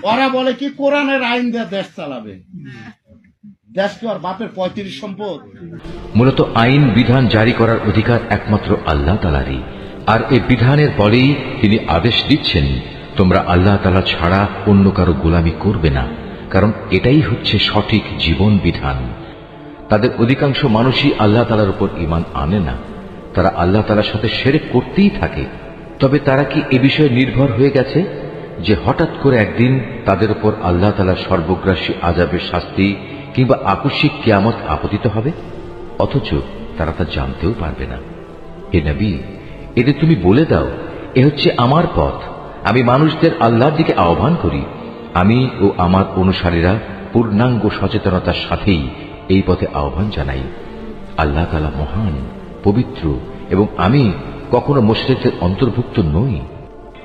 ওরা বলে কি কোরআনের আইন দিয়ে দেশ চালাবে। দেশ তো আর বাপের 35 সম্পদ। মূলত আইন বিধান জারি করার অধিকার একমাত্র আল্লাহ তাআলারই, আর এই বিধানের বলেই তিনি আদেশ দিচ্ছেন তোমরা আল্লাহ তাআলা ছাড়া অন্য কারো গোলামি করবে না, কারণ এটাই হচ্ছে সঠিক জীবন বিধান। তাদের অধিকাংশ মানুষই আল্লাহ তাআলার উপর ঈমান আনে না, তারা আল্লাহ তাআলার সাথে শিরক করতেই থাকে। তবে তারা কি এ বিষয়ে নির্ভর হয়ে গেছে যে হঠাৎ করে একদিন তাদের উপর আল্লাহ তাআলার সর্বগ্রাসী আযাবের শাস্তি কিংবা আকস্মিক কিয়ামত আপতিত হবে? অথচ তারা তা জানতেও পারবে না। হে নবী, এদের তুমি বলে দাও, এ হচ্ছে আমার পথ, আমি মানুষদের আল্লাহর দিকে আহ্বান করি। আমি ও আমার অনুসারীরা পূর্ণাঙ্গ সচেতনতার সাথেই এই পথে আহ্বান জানাই। আল্লাহ তাআলা মহান, পবিত্র, এবং আমি কখনো মুশরিকদের অন্তর্ভুক্ত নই।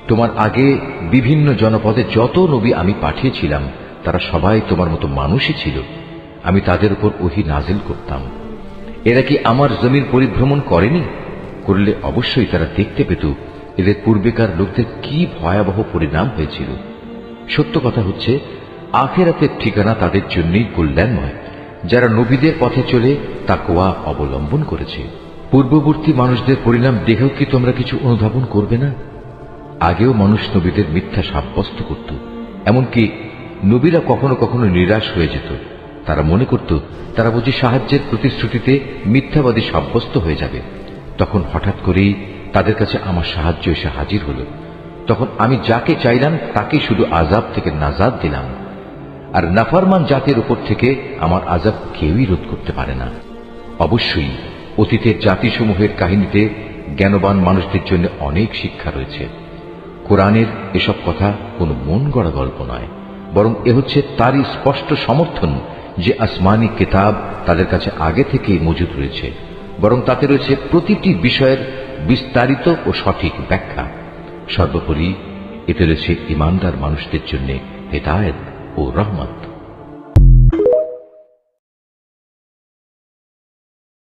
তোমার আগে বিভিন্ন জনপদে যত নবী আমি পাঠিয়েছিলাম তারা সবাই তোমার মতো মানুষই ছিল। আমি তাদের উপর ওহী নাজিল করতাম। এরা কি আমার জমিন পরিভ্রমণ করেনি? করলে অবশ্যই তারা দেখতে পেত এদের পূর্বেকার লোকদের কি ভয়াবহ পরিণাম হয়েছিল। সত্য কথা হচ্ছে, আখিরাতের ঠিকানা তাদের জন্যই কল্যাণময়, যারা নবীদের পথে চলে তাকওয়া অবলম্বন করেছে। পূর্ববর্তী মানুষদের পরিণাম দেখেও কি তোমরা কিছু অনুধাবন করবে না? আগেও মানুষ নবীদের মিথ্যা সাব্যস্ত করত, এমনকি নবীরা কখনো কখনো নিরাশ হয়ে যেত। তারা মনে করত তারা বুঝি সাহায্যের প্রতিশ্রুতিতে মিথ্যাবাদী সাব্যস্ত হয়ে যাবে। তখন হঠাৎ করেই তাদের কাছে আমার সাহায্য এসে হাজির হল। তখন আমি যাকে চাইলাম তাকে শুধু আযাব থেকে নাজাত দিলাম, আর নাফরমান জাতির উপর থেকে আমার আযাব কেউই রোধ করতে পারে না। অবশ্যই অতীতের জাতিসমূহের কাহিনীতে জ্ঞানবান মানুষদের জন্য অনেক শিক্ষা রয়েছে। কোরআনের এসব কথা কোনো মন গড়া গল্প নয়, বরং এ হচ্ছে তারই স্পষ্ট সমর্থন যে আসমানি কিতাব তাদের কাছে আগে থেকেই মজুদ রয়েছে, বরং তাতে রয়েছে প্রতিটি বিষয়ের বিস্তারিত ও সঠিক ব্যাখ্যা। সর্বোপরি এতে রয়েছে ঈমানদার মানুষদের জন্য হেদায়েত ও রহমত।